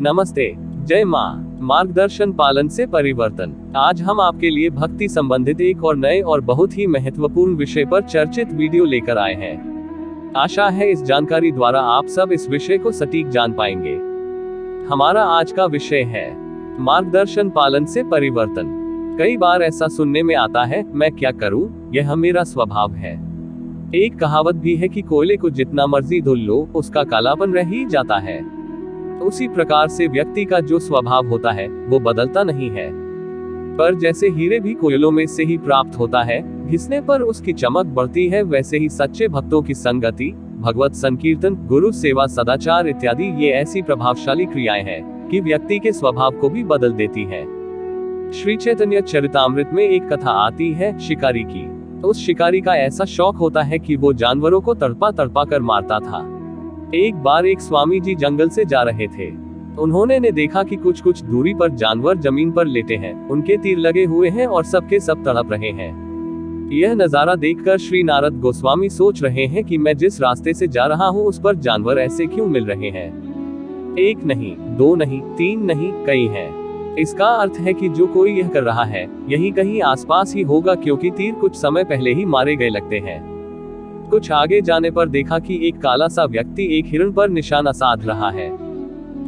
नमस्ते। जय माँ। मार्गदर्शन पालन से परिवर्तन। आज हम आपके लिए भक्ति संबंधित एक और नए और बहुत ही महत्वपूर्ण विषय पर चर्चित वीडियो लेकर आए हैं। आशा है इस जानकारी द्वारा आप सब इस विषय को सटीक जान पाएंगे। हमारा आज का विषय है मार्गदर्शन पालन से परिवर्तन। कई बार ऐसा सुनने में आता है, मैं क्या करूं, यह मेरा स्वभाव है। एक कहावत भी है कि कोयले को जितना मर्जी धुल लो, उसका कालापन रह ही जाता है। उसी प्रकार से व्यक्ति का जो स्वभाव होता है वो बदलता नहीं है, पर जैसे हीरे भी कोयलों में से ही प्राप्त होता है, घिसने पर उसकी चमक बढ़ती है, वैसे ही सच्चे भक्तों की संगति, भगवत संकीर्तन, गुरु सेवा, सदाचार इत्यादि ये ऐसी प्रभावशाली क्रियाएं हैं कि व्यक्ति के स्वभाव को भी बदल देती है। श्री चैतन्य चरितामृत में एक कथा आती है शिकारी की। उस शिकारी का ऐसा शौक होता है कि वो जानवरों को तड़पा तड़पा कर मारता था। एक बार एक स्वामी जी जंगल से जा रहे थे। उन्होंने देखा कि कुछ दूरी पर जानवर जमीन पर लेटे हैं, उनके तीर लगे हुए हैं और सबके सब तड़प रहे हैं। यह नजारा देखकर श्री नारद गोस्वामी सोच रहे हैं कि मैं जिस रास्ते से जा रहा हूँ उस पर जानवर ऐसे क्यों मिल रहे हैं। एक नहीं, दो नहीं, तीन नहीं, कई हैं। इसका अर्थ है कि जो कोई यह कर रहा है यही कहीं आसपास ही होगा, क्योंकि तीर कुछ समय पहले ही मारे गए लगते हैं। कुछ आगे जाने पर देखा कि एक काला सा व्यक्ति एक हिरण पर निशाना साध रहा है।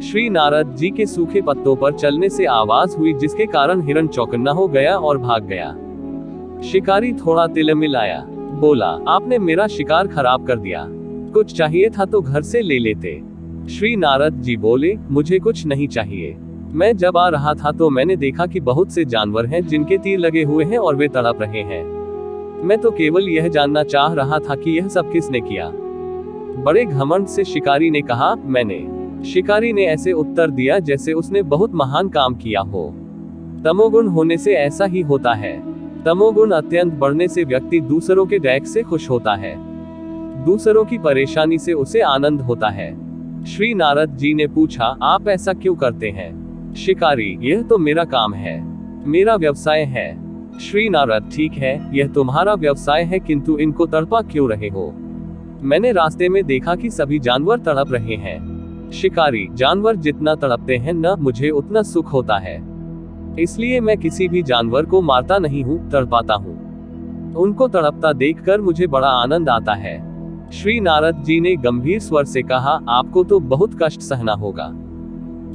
श्री नारद जी के सूखे पत्तों पर चलने से आवाज हुई, जिसके कारण हिरण चौकन्ना हो गया और भाग गया। शिकारी थोड़ा तिलमिलाया, बोला, आपने मेरा शिकार खराब कर दिया। कुछ चाहिए था तो घर से ले लेते। श्री नारद जी बोले, मुझे कुछ नहीं चाहिए। मैं जब आ रहा था तो मैंने देखा कि बहुत से जानवर हैं जिनके तीर लगे हुए हैं और वे तड़प रहे हैं। मैं तो केवल यह जानना चाह रहा था कि यह सब किसने किया। बड़े घमंड से शिकारी ने कहा, मैंने। शिकारी ने ऐसे उत्तर दिया जैसे उसने बहुत महान काम किया हो। तमोगुण होने से ऐसा ही होता है। तमोगुण अत्यंत बढ़ने से व्यक्ति दूसरों के डैक से खुश होता है, दूसरों की परेशानी से उसे आनंद होता है। श्री नारद जी ने पूछा, आप ऐसा क्यों करते हैं? शिकारी, यह तो मेरा काम है, मेरा व्यवसाय है। श्री नारद, ठीक है, यह तुम्हारा व्यवसाय है, किंतु इनको तड़पा क्यों रहे हो? मैंने रास्ते में देखा कि सभी जानवर तड़प रहे हैं। शिकारी, जानवर जितना तड़पते हैं न, मुझे उतना सुख होता है। इसलिए मैं किसी भी जानवर को मारता नहीं हूँ, तड़पाता हूँ। उनको तड़पता देखकर मुझे बड़ा आनंद आता है। श्री नारद जी ने गंभीर स्वर से कहा, आपको तो बहुत कष्ट सहना होगा।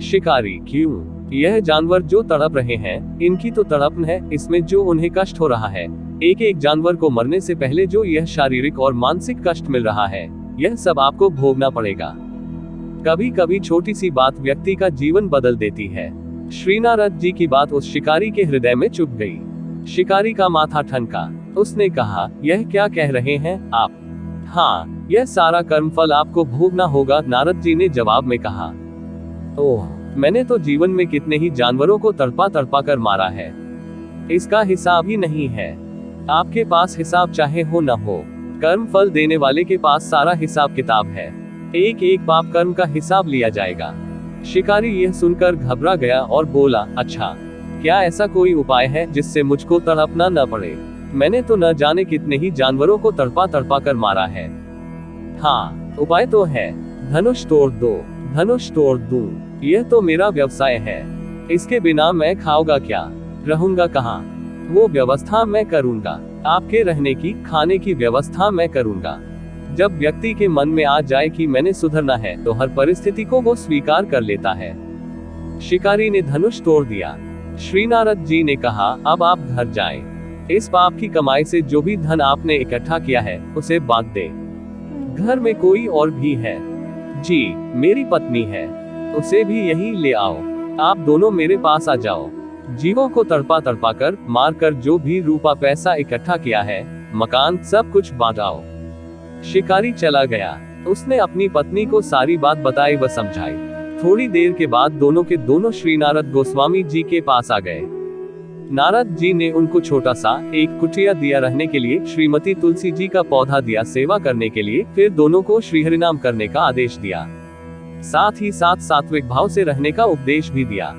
शिकारी, क्यों? यह जानवर जो तड़प रहे हैं, इनकी तो तड़प है, इसमें जो उन्हें कष्ट हो रहा है, एक एक जानवर को मरने से पहले जो यह शारीरिक और मानसिक कष्ट मिल रहा है, यह सब आपको भोगना पड़ेगा। कभी कभी छोटी सी बात व्यक्ति का जीवन बदल देती है। श्री नारद जी की बात उस शिकारी के हृदय में चुभ गई। शिकारी का माथा ठनका। उसने कहा, यह क्या कह रहे हैं आप? हाँ, यह सारा कर्मफल आपको भोगना होगा। नारद जी ने जवाब में कहा, ओह, मैंने तो जीवन में कितने ही जानवरों को तड़पा तड़पा कर मारा है, इसका हिसाब ही नहीं है। आपके पास हिसाब चाहे हो न हो, कर्म फल देने वाले के पास सारा हिसाब किताब है। एक एक पाप कर्म का हिसाब लिया जाएगा। शिकारी यह सुनकर घबरा गया और बोला, अच्छा, क्या ऐसा कोई उपाय है जिससे मुझको तड़पना न पड़े? मैंने तो न जाने कितने ही जानवरों को तड़पा तड़पा कर मारा है। हाँ, उपाय तो है, धनुष तोड़ दो। धनुष तोड़ दूं, यह तो मेरा व्यवसाय है। इसके बिना मैं खाऊंगा क्या, रहूंगा कहाँ? वो व्यवस्था मैं करूंगा। आपके रहने की, खाने की व्यवस्था मैं करूंगा। जब व्यक्ति के मन में आ जाए कि मैंने सुधरना है, तो हर परिस्थिति को वो स्वीकार कर लेता है। शिकारी ने धनुष तोड़ दिया। श्री नारद जी ने कहा, अब आप घर जाएं। इस पाप की कमाई से जो भी धन आपने इकट्ठा किया है उसे बांट दे। घर में कोई और भी है? जी, मेरी पत्नी है, उसे भी यही ले आओ। आप दोनों मेरे पास आ जाओ। जीवों को तड़पा तड़पा कर, मार कर जो भी रूपा पैसा इकट्ठा किया है, मकान, सब कुछ बांटाओ। शिकारी चला गया। उसने अपनी पत्नी को सारी बात बताई व समझाई। थोड़ी देर के बाद दोनों के दोनों श्री नारद गोस्वामी जी के पास आ गए। नारद जी ने उनको छोटा सा एक कुटिया दिया रहने के लिए, श्रीमती तुलसी जी का पौधा दिया सेवा करने के लिए, फिर दोनों को श्रीहरिनाम करने का आदेश दिया। साथ ही साथ सात्विक भाव से रहने का उपदेश भी दिया।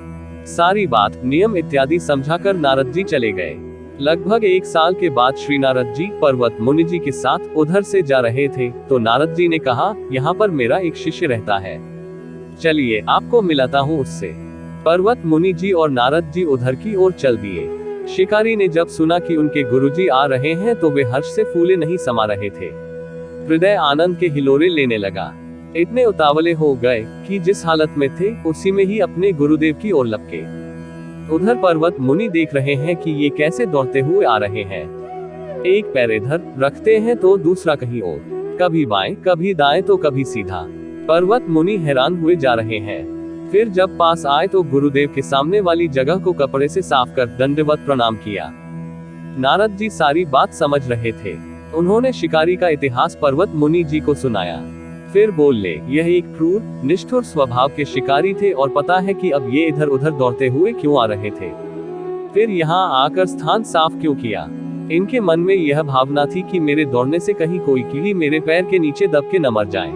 सारी बात, नियम इत्यादि समझाकर नारद जी चले गए। लगभग 1 साल के बाद श्री नारद जी पर्वत मुनि जी के साथ उधर से जा रहे थे, तो नारद जी ने कहा, यहाँ पर मेरा एक शिष्य रहता है। चलिए आपको मिलाता हूँ उससे। पर्वत मुनि जी और नारद जी उधर की ओर चल दिए। शिकारी ने जब सुना कि उनके गुरुजी आ रहे हैं तो वे हर्ष से फूले नहीं समा रहे थे। हृदय आनंद के हिलोरे लेने लगा। इतने उतावले हो गए कि जिस हालत में थे उसी में ही अपने गुरुदेव की ओर लपके। उधर पर्वत मुनि देख रहे हैं कि ये कैसे दौड़ते हुए आ रहे हैं। एक पैर इधर रखते हैं तो दूसरा कहीं और, कभी बाएं कभी दाएं तो कभी सीधा। पर्वत मुनि हैरान हुए जा रहे हैं। फिर जब पास आए तो गुरुदेव के सामने वाली जगह को कपड़े से साफ कर दंडवत प्रणाम किया। नारद जी सारी बात समझ रहे थे। उन्होंने शिकारी का इतिहास पर्वत मुनि जी को सुनाया। फिर बोले, यह एक क्रूर निष्ठुर स्वभाव के शिकारी थे और पता है कि अब ये इधर उधर दौड़ते हुए क्यों आ रहे थे, फिर यहाँ आकर स्थान साफ क्यों किया। इनके मन में यह भावना थी कि मेरे दौड़ने से कहीं कोई कीड़ी मेरे पैर के नीचे दब के न मर जाए।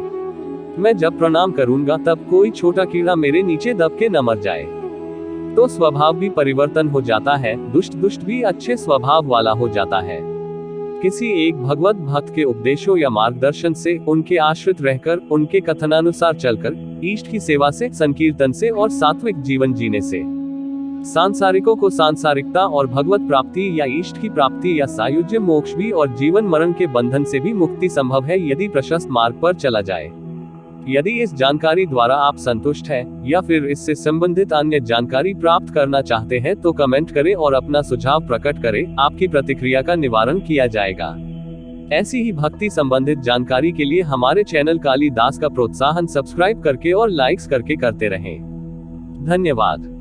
मैं जब प्रणाम करूंगा तब कोई छोटा कीड़ा मेरे नीचे दब के न मर जाए। तो स्वभाव भी परिवर्तन हो जाता है, दुष्ट भी अच्छे स्वभाव वाला हो जाता है। किसी एक भगवत भक्त के उपदेशों या मार्गदर्शन से, उनके आश्रित रहकर, उनके कथनानुसार चलकर, इष्ट की सेवा से, संकीर्तन से और सात्विक जीवन जीने से सांसारिकों को सांसारिकता और भगवत प्राप्ति या इष्ट की प्राप्ति या सायुज्य मोक्ष भी और जीवन मरण के बंधन से भी मुक्ति संभव है यदि प्रशस्त मार्ग पर चला जाए। यदि इस जानकारी द्वारा आप संतुष्ट हैं या फिर इससे संबंधित अन्य जानकारी प्राप्त करना चाहते हैं तो कमेंट करें और अपना सुझाव प्रकट करें, आपकी प्रतिक्रिया का निवारण किया जाएगा। ऐसी ही भक्ति संबंधित जानकारी के लिए हमारे चैनल कालिदास का प्रोत्साहन सब्सक्राइब करके और लाइक्स करके करते रहें। धन्यवाद।